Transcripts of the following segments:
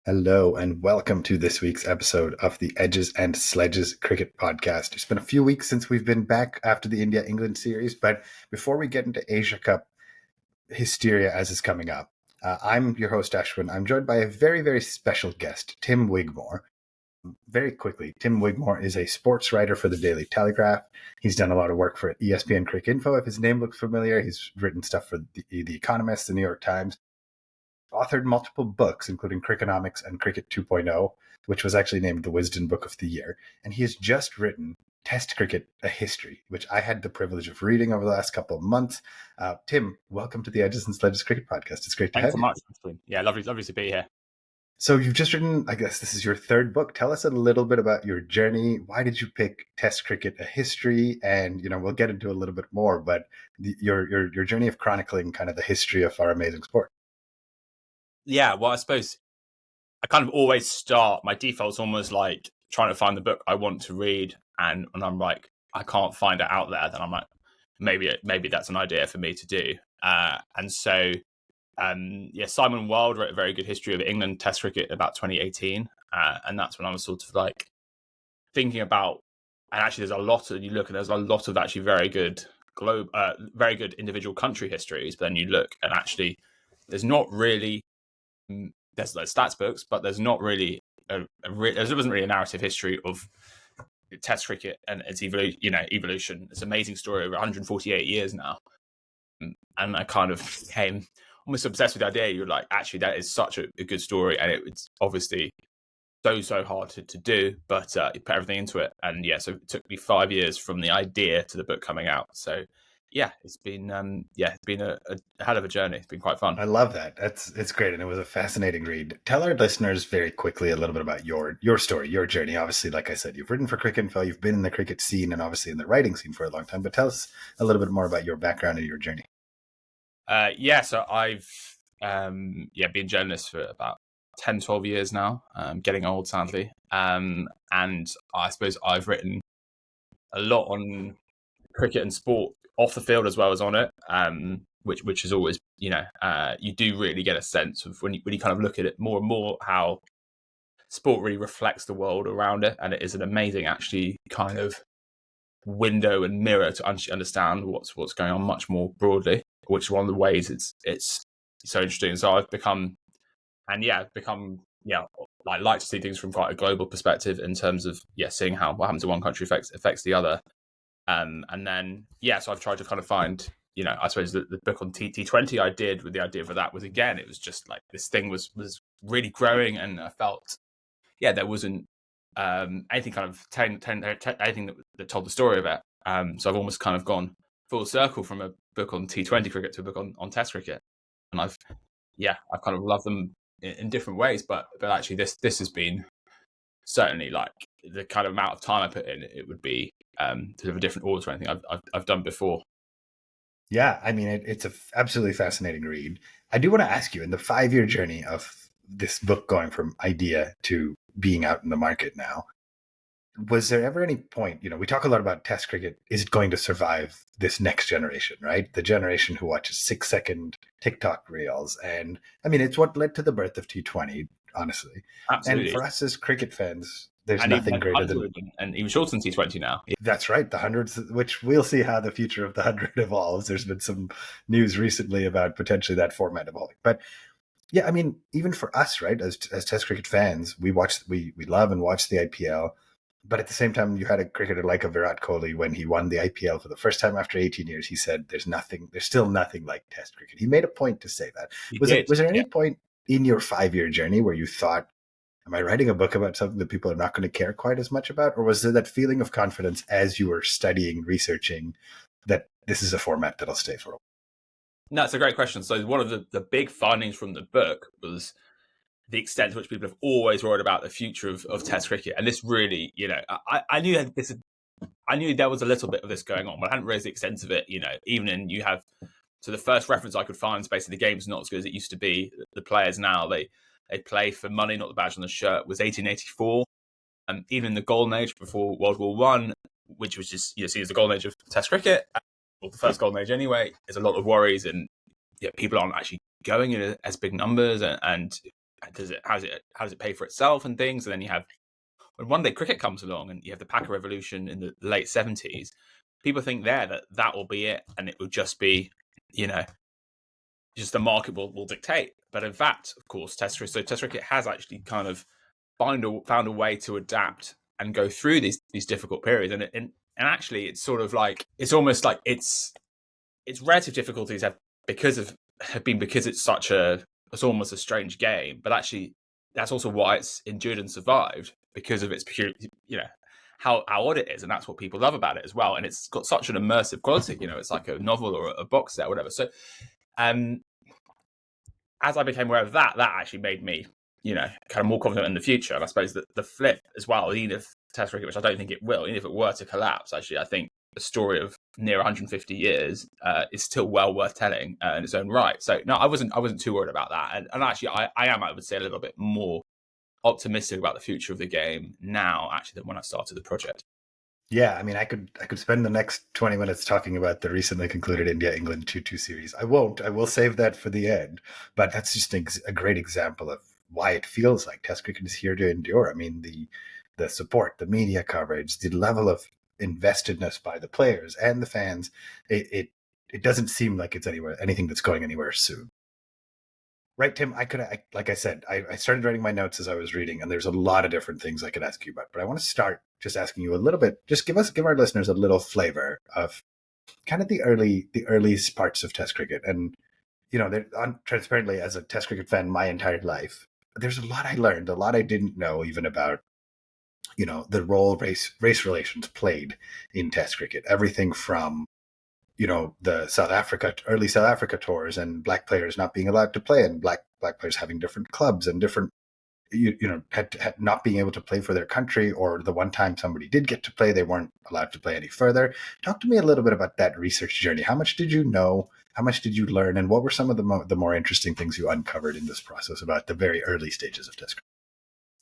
Hello and welcome to this week's episode of the Edges and Sledges Cricket Podcast. It's been a few weeks since we've been back after the India-England series, but before we get into Asia Cup hysteria as is coming up, I'm your host, Ashwin. I'm joined by a very, very special guest, Tim Wigmore. Very quickly, Tim Wigmore is a sports writer for the Daily Telegraph. He's done a lot of work for ESPN Cricket Info. If his name looks familiar, he's written stuff for the Economist, the New York Times. Authored multiple books, including Crickonomics and Cricket 2.0, which was actually named the Wisden Book of the Year. And he has just written Test Cricket, A History, which I had the privilege of reading over the last couple of months. Tim, welcome to the Edges and Sledges Cricket Podcast. It's great to have you. Thanks so much. Yeah, lovely to be here. So you've just written, I guess this is your third book. Tell us a little bit about your journey. Why did you pick Test Cricket, A History? And, we'll get into a little bit more, but your journey of chronicling kind of the history of our amazing sport. Yeah, well, I suppose I kind of always start, my default's almost like trying to find the book I want to read, and I'm like, I can't find it out there. Then I'm like, maybe that's an idea for me to do. Simon Wilde wrote a very good history of England Test cricket about 2018, and that's when I was sort of like thinking about, and actually there's a lot of actually very good individual country histories, but then you look and actually there's not really, there's like stats books, but there's not really there wasn't really a narrative history of Test cricket and its evolution. It's an amazing story over 148 years now, and I kind of became almost obsessed with the idea. You're like, actually, that is such a good story, and it's obviously so hard to do, but you put everything into it, and so it took me 5 years from the idea to the book coming out. So it's been a hell of a journey. It's been quite fun. I love that. It's great, and it was a fascinating read. Tell our listeners very quickly a little bit about your story, your journey. Obviously, like I said, you've written for Cricket Info, you've been in the cricket scene, and obviously in the writing scene for a long time. But tell us a little bit more about your background and your journey. So I've been a journalist for about 10, 12 years now. Getting old, sadly. And I suppose I've written a lot on cricket and sport off the field as well as on it, which is always, you do really get a sense of when you kind of look at it more and more how sport really reflects the world around it, and it is an amazing actually kind of window and mirror to understand what's going on much more broadly, which is one of the ways it's so interesting. So I've become like to see things from quite a global perspective in terms of seeing how what happens in one country affects the other. So I've tried to kind of find, I suppose the book on T20 I did with the idea for that was, again, it was just like this thing was really growing, and I felt, there wasn't anything kind of anything that told the story of it. So I've almost kind of gone full circle from a book on T20 cricket to a book on Test cricket, and I've kind of loved them in different ways, but actually this has been certainly like the kind of amount of time I put in, it would be sort of a different order to anything I've done before. Yeah, I mean, it's an absolutely fascinating read. I do want to ask you, in the 5-year journey of this book going from idea to being out in the market now, was there ever any point, we talk a lot about Test cricket, is it going to survive this next generation, right? The generation who watches 6-second TikTok reels. And I mean, it's what led to the birth of T20, honestly. Absolutely. And for us as cricket fans, there's nothing greater than, and even shorter than T20 now. That's right, the hundreds, which we'll see how the future of the 100 evolves. There's been some news recently about potentially that format evolving. But yeah, I mean, even for us, right, as Test cricket fans, we love and watch the IPL. But at the same time, you had a cricketer like a Virat Kohli, when he won the IPL for the first time after 18 years, he said, there's still nothing like Test cricket. He made a point to say that. Was there any point in your 5-year journey where you thought, am I writing a book about something that people are not going to care quite as much about? Or was there that feeling of confidence as you were studying, researching, that this is a format that'll stay for a while? No, it's a great question. So one of the big findings from the book was the extent to which people have always worried about the future of Test cricket. And this really, I knew there was a little bit of this going on, but I hadn't realized the extent of it, so the first reference I could find is basically the game's not as good as it used to be. The players now, they play for money, not the badge on the shirt, was 1884. And even in the golden age before World War One, which was just, seen as the golden age of Test cricket, or the first golden age anyway, there's a lot of worries, and people aren't actually going in as big numbers, and how does it pay for itself and things? And then you have when one day cricket comes along and you have the Packer Revolution in the late 70s, people think that will be it, and it will just be, just the market will dictate. But in fact, of course, Test cricket has actually kind of found a way to adapt and go through these difficult periods, and actually, it's sort of like it's almost like its relative difficulties have been because it's almost a strange game, but actually that's also why it's endured and survived, because of its pure, how odd it is, and that's what people love about it as well. And it's got such an immersive quality, it's like a novel or a box set or whatever. So as I became aware of that actually made me, kind of more confident in the future. And I suppose that the flip as well, even if Test cricket, which I don't think it will, even if it were to collapse, actually, I think the story of near 150 years is still well worth telling in its own right. So no, I wasn't too worried about that. And actually, I would say, a little bit more optimistic about the future of the game now, actually, than when I started the project. Yeah, I mean, I could spend the next 20 minutes talking about the recently concluded India-England 2-2 series. I won't. I will save that for the end. But that's just a great example of why it feels like Test cricket is here to endure. I mean, the support, the media coverage, the level of investedness by the players and the fans, it doesn't seem like it's anything that's going anywhere soon. Right, Tim, like I said, I started writing my notes as I was reading, and there's a lot of different things I could ask you about. But I want to start just asking you a little bit, just give our listeners a little flavor of kind of the earliest parts of Test cricket. And, transparently, as a Test cricket fan my entire life, there's a lot I learned, a lot I didn't know even about, the role race relations played in Test cricket. Everything from the early South Africa tours, and black players not being allowed to play, and black players having different clubs and different, had not being able to play for their country, or the one time somebody did get to play, they weren't allowed to play any further. Talk to me a little bit about that research journey. How much did you know? How much did you learn? And what were some of the more interesting things you uncovered in this process about the very early stages of Test cricket?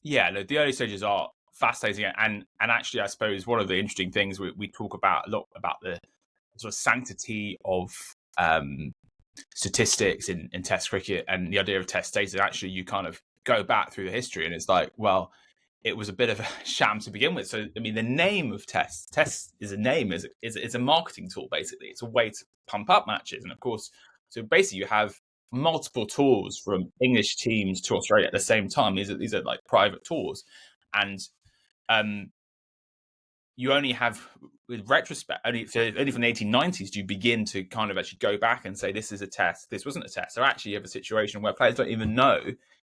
Yeah, the early stages are fascinating, and actually, I suppose one of the interesting things we talk about a lot about the sort of sanctity of statistics in Test cricket, and the idea of Test data. Actually, you kind of go back through the history, and it's like, well, it was a bit of a sham to begin with. So, I mean, the name of Test is a name, is a marketing tool, basically. It's a way to pump up matches. And of course, so basically you have multiple tours from English teams to Australia at the same time. These are like private tours. And you only have, with retrospect, only from the 1890s do you begin to kind of actually go back and say, this is a test, this wasn't a test. So actually you have a situation where players don't even know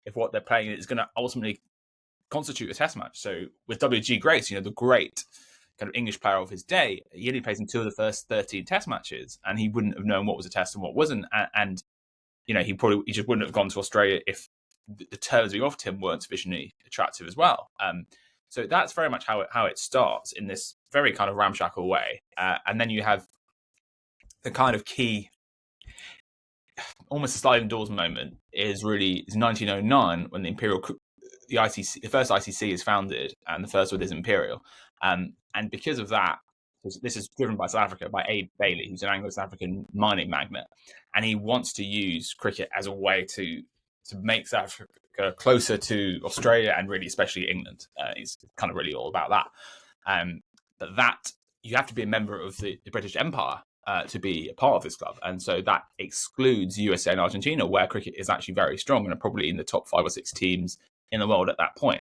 if what they're playing is going to ultimately constitute a test match. So with W.G. Grace, the great kind of English player of his day, he only plays in 2 of the first 13 test matches, and he wouldn't have known what was a test and what wasn't. And he just wouldn't have gone to Australia if the terms being offered him weren't sufficiently attractive as well. So that's very much how it starts, in this very kind of ramshackle way. And then you have the kind of key, almost a sliding doors moment, is 1909, when the first ICC is founded, and the first one is Imperial. And because of that, this is driven by South Africa, by Abe Bailey, who's an Anglo-South African mining magnate, and he wants to use cricket as a way to make South Africa closer to Australia, and really especially England. He's kind of really all about that. But that, you have to be a member of the British Empire to be a part of this club. And so that excludes USA and Argentina, where cricket is actually very strong and are probably in the top 5 or 6 teams in the world at that point.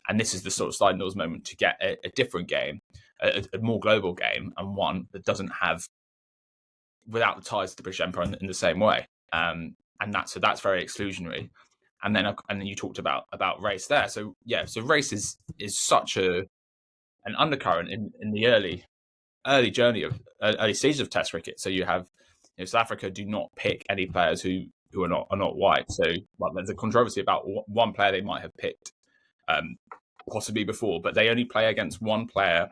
And this is the sort of sliding doors moment to get a different game, a more global game, and one that doesn't have, without the ties to the British Empire in the same way. And that's very exclusionary. And then you talked about race there. So yeah, so race is such an undercurrent in the early journey of early stages of Test cricket. So you have, South Africa do not pick any players who are not white. So there's a controversy about one player they might have picked possibly before, but they only play against one player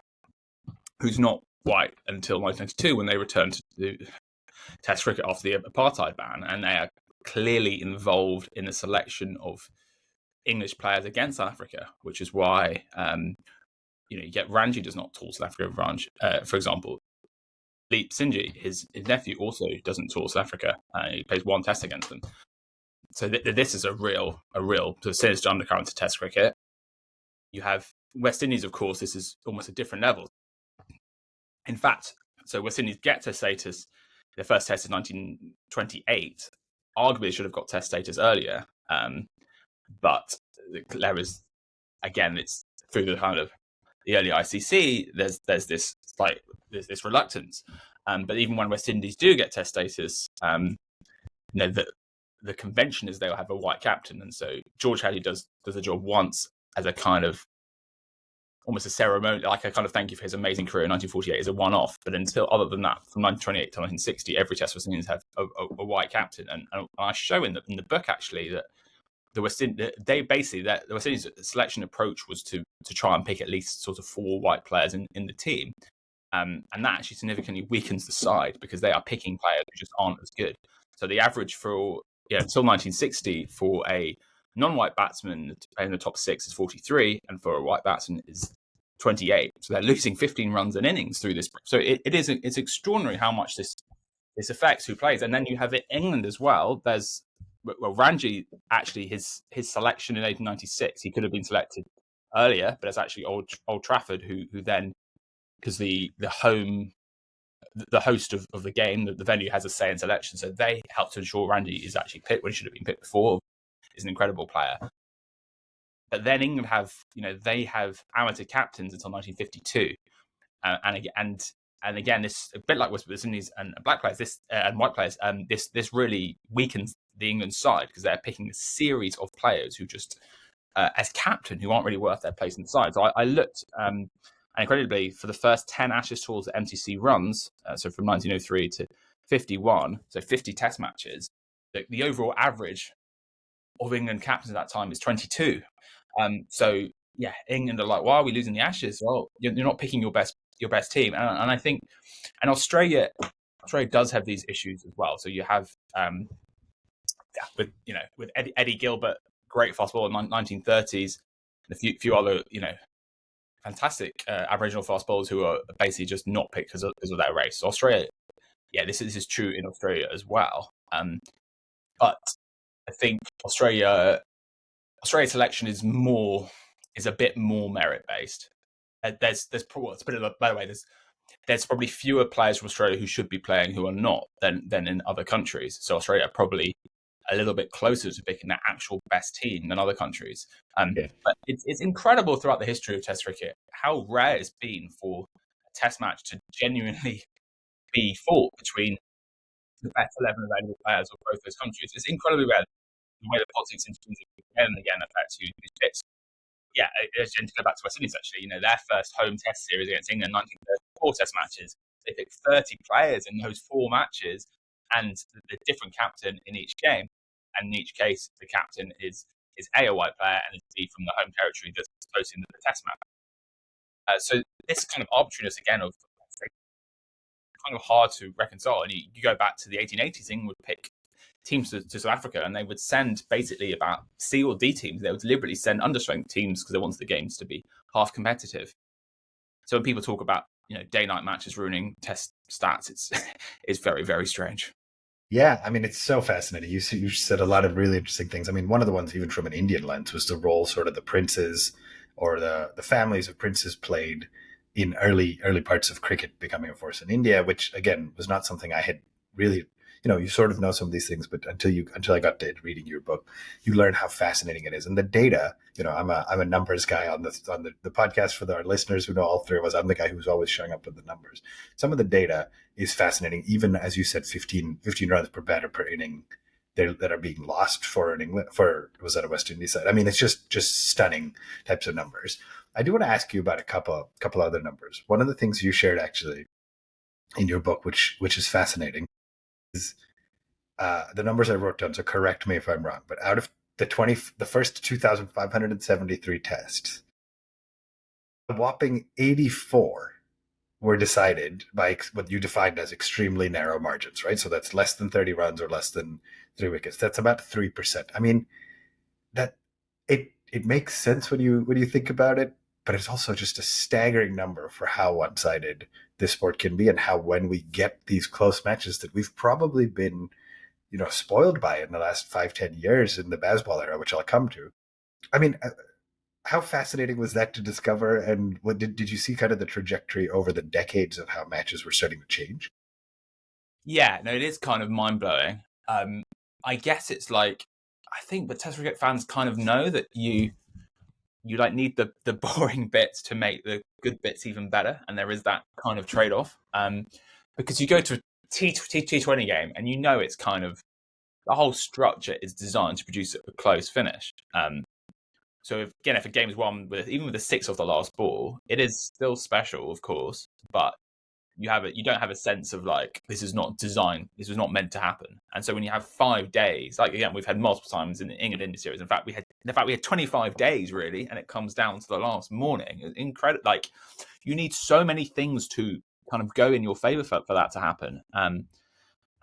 who's not white until 1992, when they returned to Test cricket after the apartheid ban, and they are clearly involved in the selection of English players against South Africa, which is why you get Ranji does not tour South Africa. For example, Leap Sinji, his nephew, also doesn't tour South Africa. He plays one test against them. So this is a real sort of sinister undercurrent to Test cricket. You have West Indies, of course. This is almost a different level. In fact, so West Indies get Test status. Their first Test is 1928. Arguably, should have got Test status earlier, but there is, again, it's through the kind of the early ICC. There's this reluctance, but even when West Indies do get Test status, the convention is they'll have a white captain, and so George Hadley does the job once as a kind of almost a ceremony, like a kind of thank you for his amazing career in 1948 is a one-off. But until, other than that, from 1928 to 1960, every Test West Indians have a white captain, and I show in the book actually that the West Indies selection approach was to try and pick at least sort of 4 white players in the team. And that actually significantly weakens the side because they are picking players who just aren't as good. So the average for until 1960 for a non-white batsman to play in the top 6 is 43, and for a white batsman is 28. So they're losing 15 runs an innings through this. So it's extraordinary how much this affects who plays. And then you have it England as well. There's Ranji, actually his selection in 1896, he could have been selected earlier, but it's actually Old Trafford who then, because the host of the game, the venue has a say in selection, so they help to ensure Ranji is actually picked when he should have been picked before. Is an incredible player. But then England have amateur captains until 1952, and again, this a bit like West Indies and black players, and white players. This really weakens the England side because they're picking a series of players who just as captain who aren't really worth their place in the side. So I looked. And incredibly, for the first 10 Ashes tours that MCC runs, so from 1903 to 51, so 50 Test matches, the overall average of England captains at that time is 22. So yeah, England are like, why are we losing the Ashes? Well, you're not picking your best team, and I think, and Australia does have these issues as well. So you have with Eddie Gilbert, great fast bowler in the 1930s, and a few other fantastic Aboriginal fast bowlers who are basically just not picked because of that race. So Australia, this is true in Australia as well. But I think Australia selection is a bit more merit based. There's probably fewer players from Australia who should be playing who are not than in other countries. So Australia are probably a little bit closer to picking their actual best team than other countries. But it's incredible throughout the history of Test cricket how rare it's been for a Test match to genuinely be fought between the best 11 available players of both those countries. It's incredibly rare. The way the politics intervenes again and again affects who's picked. Yeah, to go back to West Indies, actually, their first home Test series against England, 1934 Test matches, they picked 30 players in those 4 matches, and the different captain in each game. And in each case, the captain is A, a white player, and is B, from the home territory that's hosting the Test match. So this kind of arbitrariness again of kind of hard to reconcile. And you go back to the 1880s, England would pick teams to South Africa, and they would send basically about C or D teams. They would deliberately send understrength teams because they wanted the games to be half competitive. So when people talk about day-night matches ruining Test stats, it's very, very strange. Yeah, I mean, it's so fascinating. You said a lot of really interesting things. I mean, one of the ones, even from an Indian lens, was the role sort of the princes or the families of princes played in early parts of cricket becoming a force in India, which again was not something I had really, you sort of know some of these things, but until I got to reading your book, you learn how fascinating it is. And the data, I'm a numbers guy on the podcast for our listeners who know all three of us. I'm the guy who's always showing up with the numbers. Some of the data is fascinating. Even as you said, 15 runs per batter per inning that are being lost for was that a West Indies side? I mean, it's just stunning types of numbers. I do want to ask you about a couple other numbers. One of the things you shared actually in your book, which is fascinating, is the numbers I wrote down. So correct me if I'm wrong, but out of the first 2,573 tests, a whopping 84 were decided by what you defined as extremely narrow margins, right? So that's less than 30 runs or less than 3 wickets. That's about 3%. I mean, that it makes sense when you think about it, but it's also just a staggering number for how one-sided this sport can be, and how when we get these close matches that we've probably been, spoiled by in the last 5-10 years in the Bazball era, which I'll come to. I mean, how fascinating was that to discover? And what did you see kind of the trajectory over the decades of how matches were starting to change? Yeah, no, it is kind of mind blowing. I guess it's like, I think the Test cricket fans kind of know that you like need the boring bits to make the good bits even better, and there is that kind of trade off. Because you go to a T20 game and it's kind of the whole structure is designed to produce a close finish. So if a game is won with even with a six off the last ball, it is still special, of course, but you don't have a sense of like, this is not designed, this was not meant to happen. And so when you have 5 days, like again, we've had multiple times in the England India series. In fact, we had 25 days really, and it comes down to the last morning. It's incredible. Like, you need so many things to kind of go in your favor for that to happen. And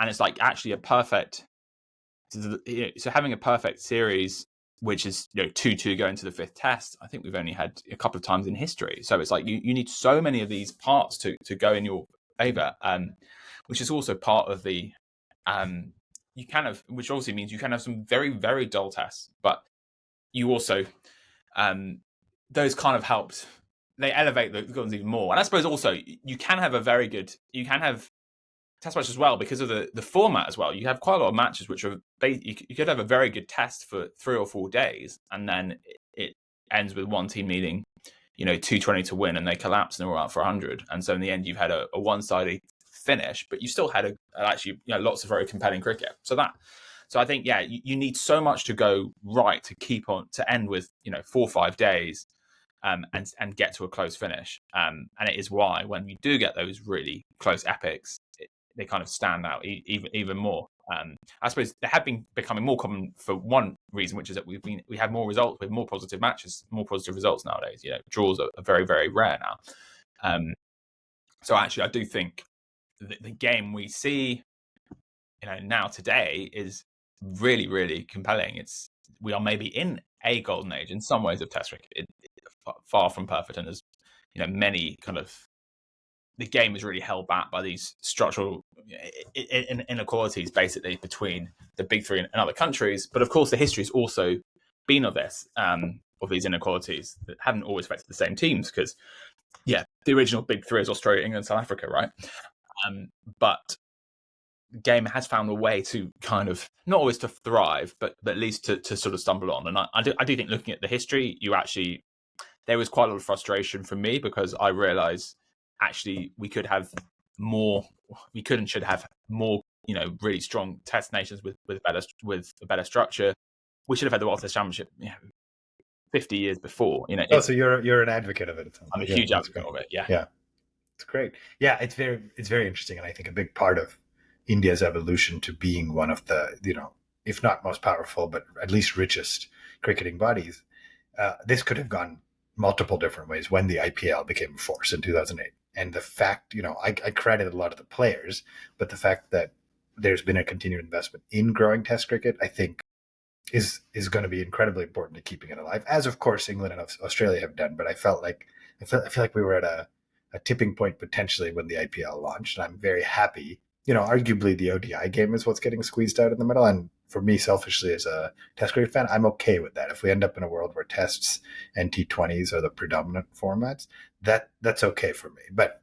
it's like actually a perfect. So having a perfect series, which is 2-2 going to the fifth test, I think we've only had a couple of times in history. So it's like you need so many of these parts to go in your favor, which is also part of the which obviously means you can have some very, very dull tests, but you also those kind of helped. They elevate the guns even more. And I suppose also you can have test match as well because of the format as well. You have quite a lot of matches which are you could have a very good test for 3 or 4 days, and then it ends with one team needing 220 to win, and they collapse and they're all out for 100. And so in the end, you've had a one-sided finish, but you still had actually lots of very compelling cricket. So I think you need so much to go right to keep on to end with 4 or 5 days. And get to a close finish, and it is why when you do get those really close epics, they kind of stand out even more. I suppose they have been becoming more common for one reason, which is that we have more results with more positive matches, more positive results nowadays. Draws are very, very rare now. So actually, I do think the game we see, now today is really, really compelling. We are maybe in a golden age in some ways of Test cricket. Far from perfect, and there's many kind of, the game is really held back by these structural inequalities basically between the big three and other countries. But of course the history has also been of this of these inequalities that haven't always affected the same teams, because the original big three is Australia, England, South Africa, right? But the game has found a way to kind of not always to thrive, but at least to sort of stumble on. And I do think, looking at the history, there was quite a lot of frustration from me, because I realized actually we could and should have more, really strong test nations with a better structure. We should have had the World Test Championship 50 years before. So you're an advocate of it. I'm a huge advocate of it. Yeah, it's great. Yeah, it's very interesting, and I think a big part of India's evolution to being one of the, if not most powerful, but at least richest cricketing bodies. This could have gone multiple different ways when the IPL became a force in 2008. And the fact, I credit a lot of the players, but the fact that there's been a continued investment in growing Test cricket, I think is going to be incredibly important to keeping it alive, as of course England and Australia have done. But I feel like we were at a tipping point potentially when the IPL launched, and I'm very happy. Arguably the ODI game is what's getting squeezed out in the middle, and for me, selfishly, as a Test cricket fan, I'm okay with that. If we end up in a world where Tests and T20s are the predominant formats, that's okay for me. But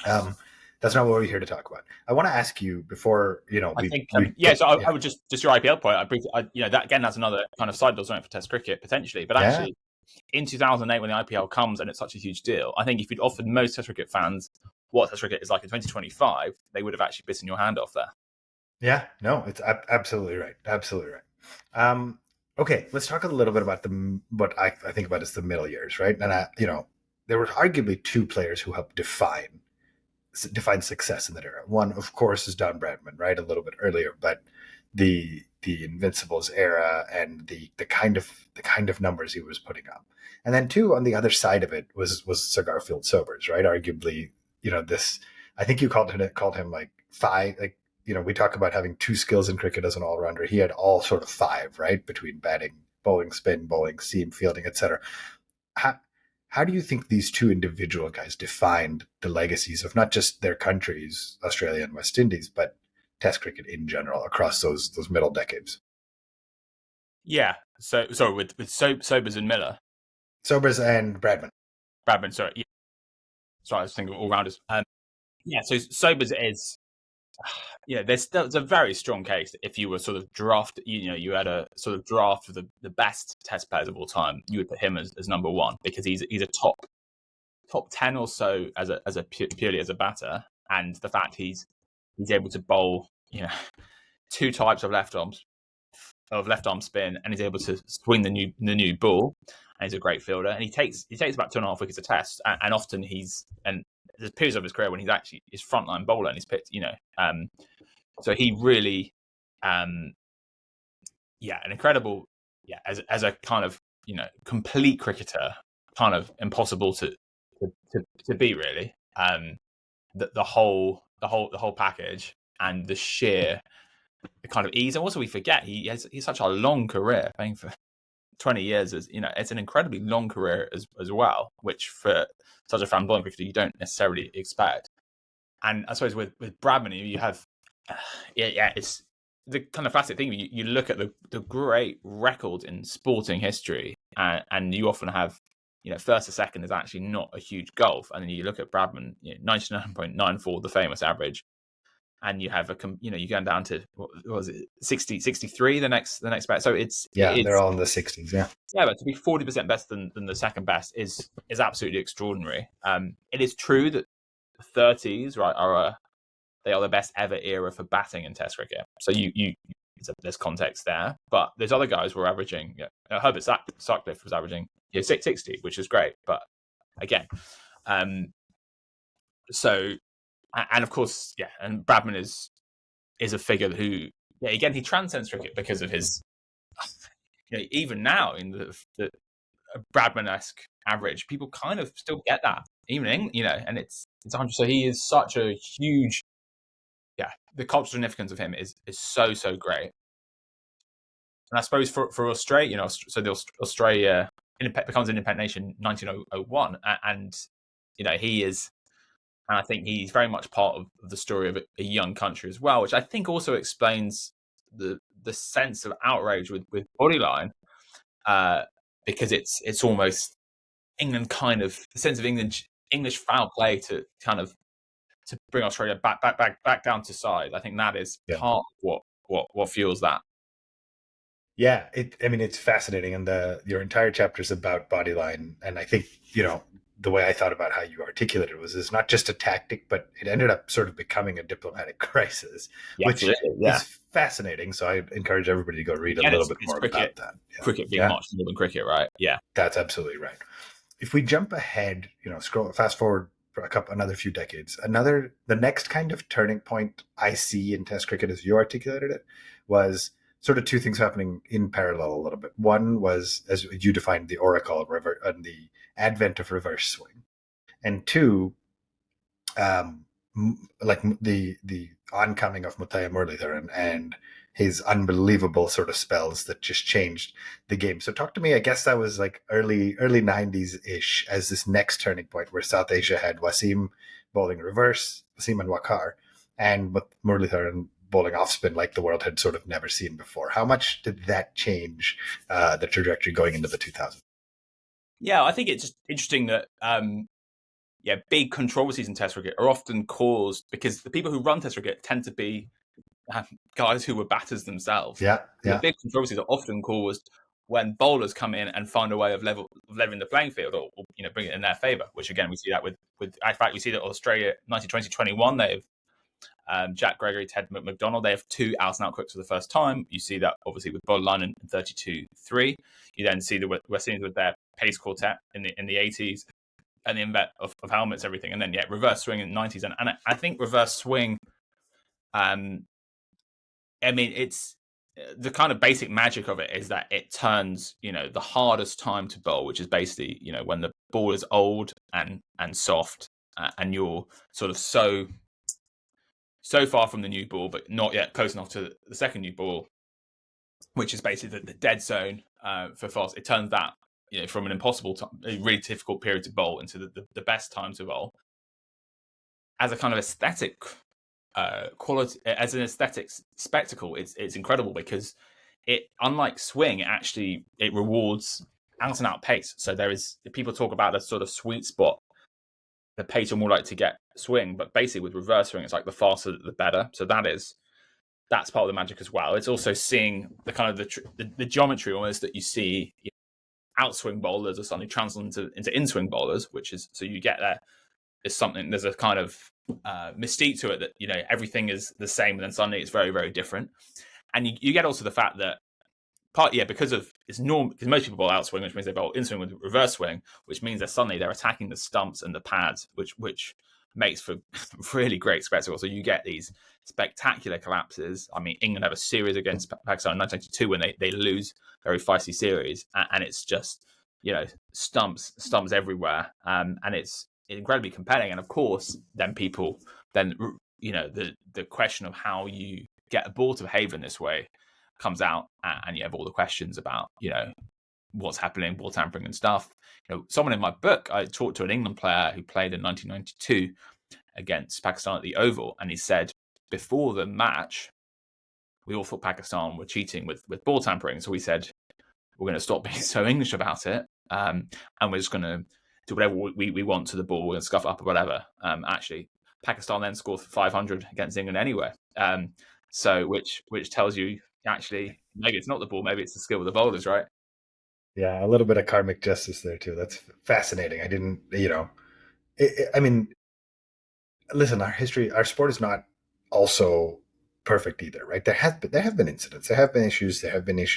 that's not what we're here to talk about. I want to ask you before, I would just your IPL point. That again, that's another kind of side door for Test cricket potentially. But actually, in 2008, when the IPL comes and it's such a huge deal, I think if you'd offered most Test cricket fans what Test cricket is like in 2025, they would have actually bitten your hand off there. Yeah, no, it's absolutely right. Absolutely right. Okay, let's talk a little bit about what I think about as the middle years, right? And there were arguably 2 players who helped define success in that era. One, of course, is Don Bradman, right? A little bit earlier, but the Invincibles era and the kind of numbers he was putting up. And then 2, on the other side of it was Sir Garfield Sobers, right? Arguably, this, I think you called him like 5, like, we talk about having 2 skills in cricket as an all-rounder. He had all sort of 5, right? Between batting, bowling, spin, bowling, seam, fielding, etc. How do you think these 2 individual guys defined the legacies of not just their countries, Australia and West Indies, but Test cricket in general across those middle decades. Yeah. So sorry, with Sobers and Miller, Sobers and Bradman. Bradman. Sorry, yeah. Sorry, I was thinking of all rounders. Yeah. So Sobers is. Yeah, there's a very strong case if you were sort of draft, you had a sort of draft of the best test players of all time, you would put him as number one because he's a top 10 or so as a purely as a batter, and the fact he's able to bowl, two types of left arm spin, and he's able to swing the new ball, and he's a great fielder, and he takes about 2.5 wickets a test, and often there's periods of his career when he's actually his frontline bowler and he's picked, so he really, an incredible, as a kind of complete cricketer, kind of impossible to be really. The whole package and the sheer kind of ease, and also we forget he's such a long career, playing for 20 years. It's an incredibly long career as well, which for such a flamboyant cricketer you don't necessarily expect. And I suppose with Bradman, you have, it's the kind of classic thing. You look at the great record in sporting history, and you often have, first to second is actually not a huge gulf. And then you look at Bradman, 99.94, the famous average, and you have you go down to what was it, 60, 63, the next best. So they're all in the 60s. Yeah, but to be 40% better than the second best is absolutely extraordinary. It is true that the 30s, right, they are the best ever era for batting in Test cricket. So there's context there, but there's other guys were averaging. Herbert Sutcliffe was averaging 660, which is great. But again, so, and of course, and Bradman is a figure who, again, he transcends cricket because of his, even now in the Bradman-esque average, people kind of still get that, even and it's 100. So he is such a huge, the cultural significance of him is so great. And I suppose for Australia, so the Australia becomes an independent nation 1901, and he is, and I think he's very much part of the story of a young country as well, which I think also explains the sense of outrage with Bodyline, because it's almost England, kind of the sense of English foul play to kind of to bring Australia back down to side. I think that is part of what fuels that. Yeah, it's fascinating, and your entire chapter is about Bodyline, and I think the way I thought about how you articulated was it's not just a tactic, but it ended up sort of becoming a diplomatic crisis, which is fascinating. So I encourage everybody to go read a little bit more about that. Cricket being much more than cricket, right? Yeah, that's absolutely right. If we jump ahead, fast forward for another few decades, the next kind of turning point I see in Test cricket, as you articulated it, was sort of two things happening in parallel a little bit. One was, as you defined, the oracle and the advent of reverse swing, and two, like the oncoming of Muttiah Muralitharan and his unbelievable sort of spells that just changed the game. So talk to me. I guess that was like early 90s ish as this next turning point where South Asia had Wasim bowling reverse, Wasim and Waqar, and Muralitharan bowling off spin like the world had sort of never seen before. How much did that change the trajectory going into the 2000s? Yeah, I think it's just interesting that big controversies in Test cricket are often caused because the people who run Test cricket tend to be guys who were batters themselves. The big controversies are often caused when bowlers come in and find a way of leveling the playing field, or bring it in their favour. Which again, we see that with in fact, we see that Australia 1920-21 they have Jack Gregory, Ted McDonald. They have two out and out quicks for the first time. You see that obviously with Bodyline in 32-3. You then see the West Indies with their pace quartet in the 80s. And the invent of helmets, everything, and then reverse swing in the 90s, and I think reverse swing. It's the kind of basic magic of it is that it turns the hardest time to bowl, which is basically when the ball is old and soft, and you're sort of so far from the new ball, but not yet close enough to the second new ball, which is basically the dead zone for fast. It turns that. From an impossible time, a really difficult period to bowl into the best time to bowl. As a kind of aesthetic quality as an aesthetics spectacle. It's incredible because it, unlike swing, it rewards out and out pace. So there is, people talk about the sort of sweet spot, the pace you're more likely to get swing, but basically with reverse swing, it's like the faster the better. So that's part of the magic as well. It's also seeing the kind of the geometry almost that you see, outswing bowlers are suddenly translated into inswing bowlers, which is, so you get there is something, there's a kind of mystique to it that, everything is the same and then suddenly it's very, very different. And you get also the fact that because of it's normal, because most people bowl outswing, which means they bowl inswing with reverse swing, which means that suddenly they're attacking the stumps and the pads, which makes for really great spectacle. So you get these spectacular collapses. I mean, England have a series against Pakistan in 1992 when they lose a very feisty series, and it's just, stumps everywhere, and it's incredibly compelling. And of course, then the question of how you get a ball to behave in this way comes out, and you have all the questions about, what's happening, ball tampering and stuff. Someone in my book, I talked to an England player who played in 1992 against Pakistan at the Oval, and he said before the match, we all thought Pakistan were cheating with ball tampering. So we said, we're going to stop being so English about it, and we're just going to do whatever we want to the ball. We're going to scuff it up or whatever. Actually, Pakistan then scored 500 against England anyway. So which tells you, actually, maybe it's not the ball, maybe it's the skill of the bowlers, right? Yeah, a little bit of karmic justice there too. That's fascinating. I didn't, I mean, listen, our sport is not also perfect either, right? There have been incidents, there have been issues, there have been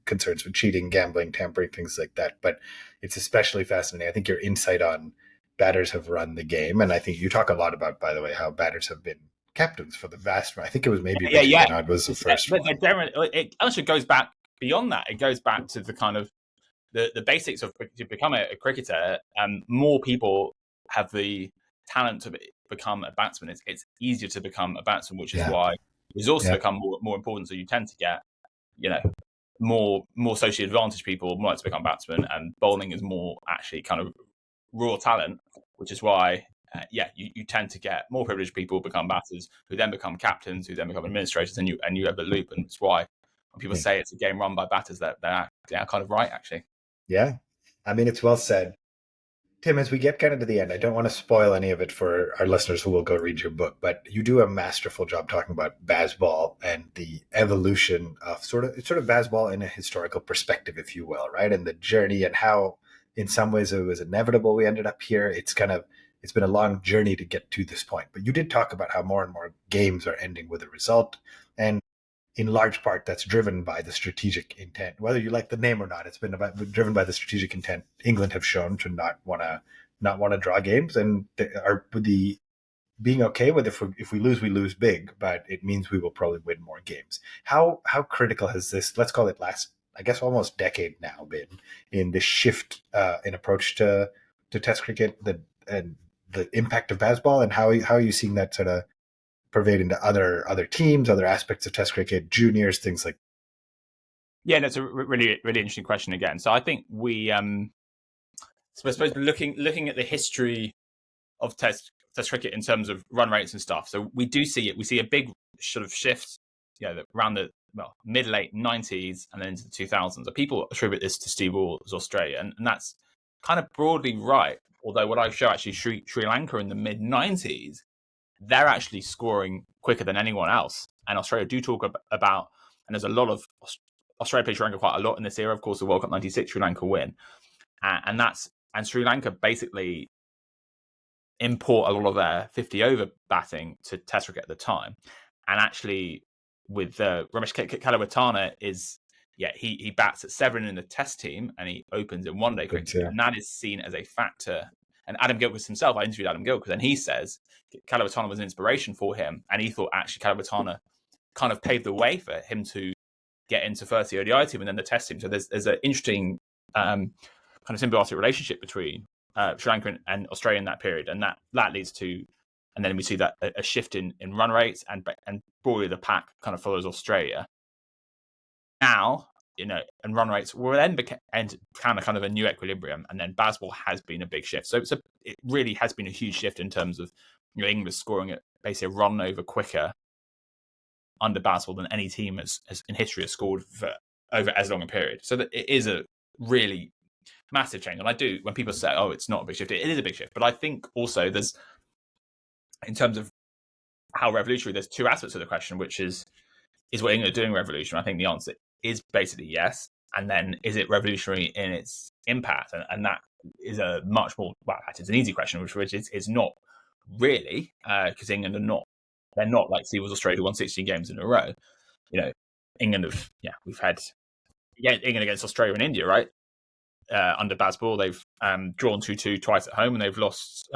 concerns with cheating, gambling, tampering, things like that. But it's especially fascinating. I think your insight on batters have run the game, and I think you talk a lot about, by the way, how batters have been captains for the vast. I think it was maybe Richie Gannon was the first one. It actually goes back beyond that. It goes back to the kind of the basics of, to become a cricketer. More people have the talent to become a batsman. It's easier to become a batsman, which is why resources become more important. So you tend to get, more socially advantaged people more like to become batsmen, and bowling is more actually kind of raw talent, which is why you tend to get more privileged people become batters, who then become captains, who then become administrators, and you have the loop. And it's why when people say it's a game run by batters, they're kind of right, actually. Yeah, I mean, it's well said. Tim, as we get kind of to the end, I don't want to spoil any of it for our listeners who will go read your book, but you do a masterful job talking about Bazball and the evolution of sort of Bazball in a historical perspective, if you will, right? And the journey, and how in some ways it was inevitable we ended up here. It's been a long journey to get to this point. But you did talk about how more and more games are ending with a result. And in large part, that's driven by the strategic intent. Whether you like the name or not, it's been driven by the strategic intent England have shown to not want to draw games, and are the being okay with, if we lose, we lose big, but it means we will probably win more games. How critical has this, let's call it last, I guess, almost decade now been in this shift in approach to Test cricket, and the impact of Bazball, and how are you seeing that sort of pervade into other teams, other aspects of Test cricket, juniors, things like that? Yeah, that's a really, really interesting question again. So I think we, so I suppose looking at the history of Test cricket in terms of run rates and stuff. So we do see it. We see a big sort of shift, around the mid late 90s and then into the 2000s. So people attribute this to Steve Waugh's Australia, and that's kind of broadly right. Although what I show, actually, Sri Lanka in the mid 90s, they're actually scoring quicker than anyone else. And Australia do talk about, and there's a lot of Australia plays Sri Lanka quite a lot in this era. Of course, the World Cup 96, Sri Lanka win. And Sri Lanka basically import a lot of their 50 over batting to Test cricket at the time. And actually, with Ramesh Kalawatana he bats at 7 in the Test team, and he opens in one day cricket, and that is seen as a factor. And Adam Gilchrist himself, I interviewed Adam Gilchrist, and he says Kalawatana was an inspiration for him, and he thought actually Kalawatana kind of paved the way for him to get into first the ODI team and then the Test team. So there's an interesting kind of symbiotic relationship between Sri Lanka and Australia in that period, and that leads to, and then we see that a shift in run rates, and broadly the pack kind of follows Australia. Now, and run rates will then kind of a new equilibrium, and then Bazball has been a big shift. So it really has been a huge shift in terms of England was scoring at basically a run over quicker under Bazball than any team has in history has scored for over as long a period. So that it is a really massive change. And I do, when people say, "Oh, it's not a big shift," it is a big shift. But I think also there's, in terms of how revolutionary, there's two aspects of the question, which is what England doing revolutionary? I think the answer is basically yes. And then is it revolutionary in its impact? And that is a much more, well, it's an easy question, which is it's not really, because England they're not like Steve was Australia, who won 16 games in a row. England we've had England against Australia and India, right? Under Bazball, they've drawn 2-2 twice at home, and they've lost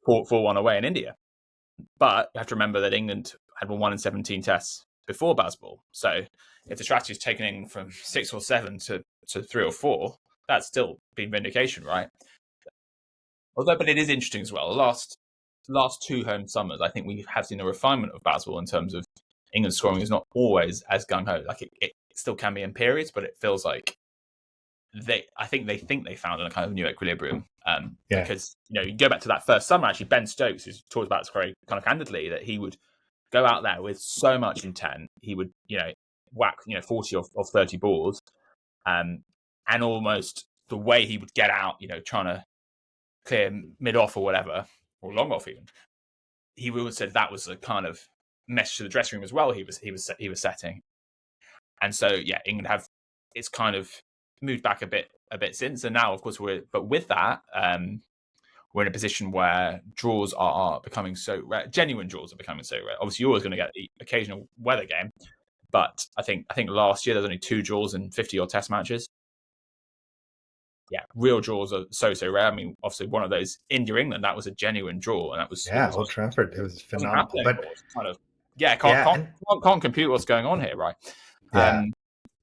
4-1 away in India. But you have to remember that England had won 1 in 17 tests before Bazball. So if the strategy is taken England from 6 or 7 to 3 or 4, that's still been vindication, right? But it is interesting as well. The last 2 home summers, I think we have seen a refinement of Bazball in terms of England's scoring is not always as gung-ho. Like it still can be in periods, but it feels like they think they found a kind of new equilibrium. Because you go back to that first summer, actually, Ben Stokes, who's talked about this very kind of candidly, that he would go out there with so much intent. He would whack 40 or 30 balls, and almost the way he would get out, trying to clear mid off or whatever, or long off even. He would have said that was a kind of message to the dressing room as well. He was setting, and so England have it's kind of moved back a bit since, and now of course with that we're in a position where draws are becoming so rare. Genuine draws are becoming so rare. Obviously, you're always going to get the occasional weather game, but I think last year there's only 2 draws in 50-odd test matches. Real draws are so rare. I mean, obviously one of those India-England, that was a genuine draw, and that was Old Trafford. It was phenomenal. But kind of can't compute what's going on here, right?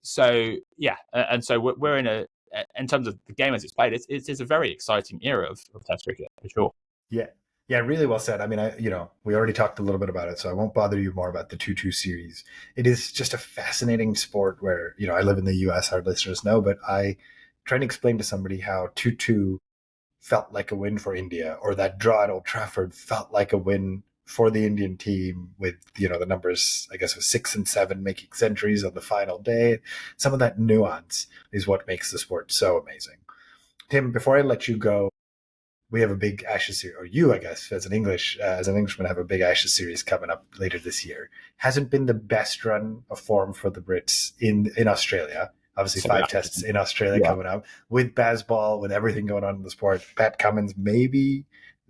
So and so we're in terms of the game as it's played, it's a very exciting era of Test cricket for sure. Yeah, really well said. I mean, we already talked a little bit about it, so I won't bother you more about the 2-2 series. It is just a fascinating sport where, I live in the US, our listeners know, but I try to explain to somebody how 2-2 felt like a win for India, or that draw at Old Trafford felt like a win for the Indian team, with the numbers, I guess, of 6 and 7 making centuries on the final day. Some of that nuance is what makes the sport so amazing. Tim, before I let you go, we have a big Ashes series, or you, I guess, as an Englishman, have a big Ashes series coming up later this year. Hasn't been the best run of form for the Brits in Australia. Obviously, 5 tests in Australia coming up with Bazball, with everything going on in the sport. Pat Cummins maybe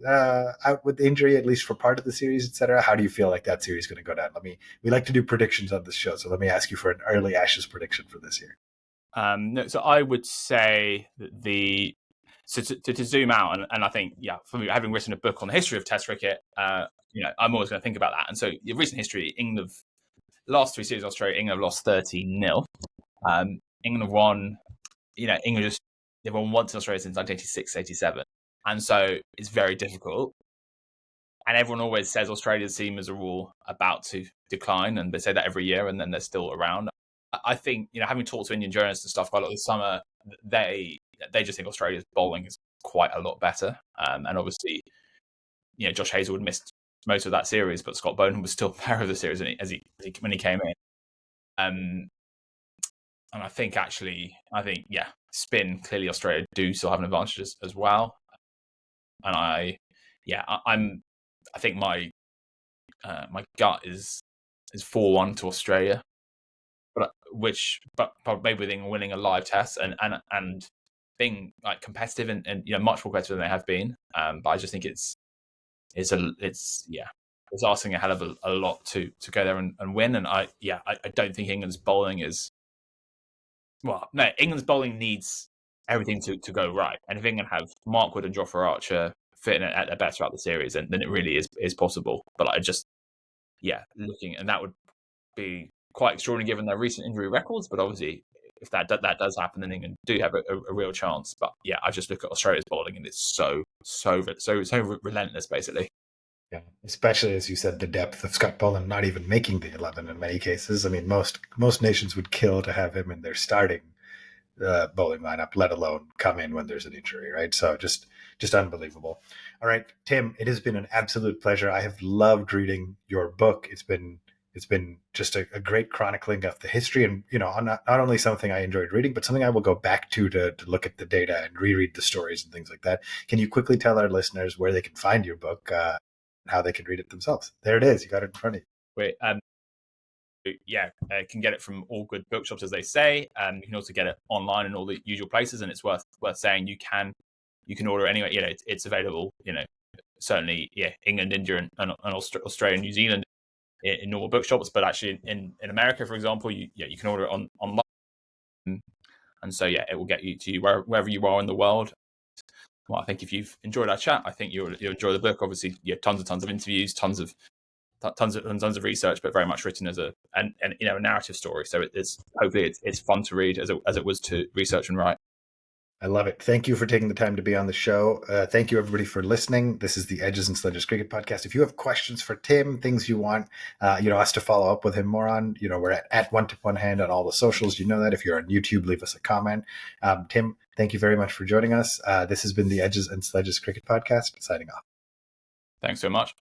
out with injury, at least for part of the series, etc. How do you feel like that series is going to go down? We like to do predictions on this show, so let me ask you for an early Ashes prediction for this year. No, so I would say that to zoom out, and I think, for me, having written a book on the history of Test cricket, I'm always going to think about that. And so, in recent history, England have last 3 series in Australia, England have lost 13-0. England have won, they've won once in Australia since 1986-87. And so it's very difficult. And everyone always says Australia's team, as a rule, about to decline, and they say that every year, and then they're still around. I think, having talked to Indian journalists and stuff quite a lot this summer, they just think Australia's bowling is quite a lot better. And obviously, Josh Hazlewood missed most of that series, but Scott Bowden was still player of the series when he came in. And I think spin, clearly Australia do still have an advantage as well. And I think my gut is 4-1 to Australia, but maybe winning a live test and being like competitive and much more competitive than they have been. But I just think it's asking a hell of a lot to go there and win. And I don't think England's bowling is. Well, no, England's bowling needs everything to go right. And if England have Mark Wood and Jofra Archer fitting at their best throughout the series, then it really is possible. But I just, looking, and that would be quite extraordinary given their recent injury records. But obviously, if that does happen, then England do have a real chance. But I just look at Australia's bowling, and it's so relentless, basically. Yeah, especially as you said, the depth of Scott Boland not even making the 11 in many cases. I mean, most nations would kill to have him in their starting bowling lineup, let alone come in when there's an injury, right? So just unbelievable. All right, Tim, it has been an absolute pleasure. I have loved reading your book. It's been just a great chronicling of the history, and not only something I enjoyed reading, but something I will go back to look at the data and reread the stories and things like that. Can you quickly tell our listeners where they can find your book, how they can read it themselves? There it is. You got it in front of you. Wait, can get it from all good bookshops, as they say. You can also get it online in all the usual places, and it's worth saying you can order it anyway. It's available. Certainly, England, India, and Australia, and New Zealand in normal bookshops, but actually in America, for example, you can order it online, and so it will get you to wherever you are in the world. Well, I think if you've enjoyed our chat, I think you'll enjoy the book. Obviously, tons of interviews, tons of research, but very much written as a narrative story. So it's hopefully it's fun to read as it was to research and write. I love it. Thank you for taking the time to be on the show. Thank you, everybody, for listening. This is the Edges and Sledges Cricket Podcast. If you have questions for Tim, things you want us to follow up with him more on, we're at One Tip One Hand on all the socials. You know that. If you're on YouTube, leave us a comment. Tim, thank you very much for joining us. This has been the Edges and Sledges Cricket Podcast. Signing off. Thanks so much.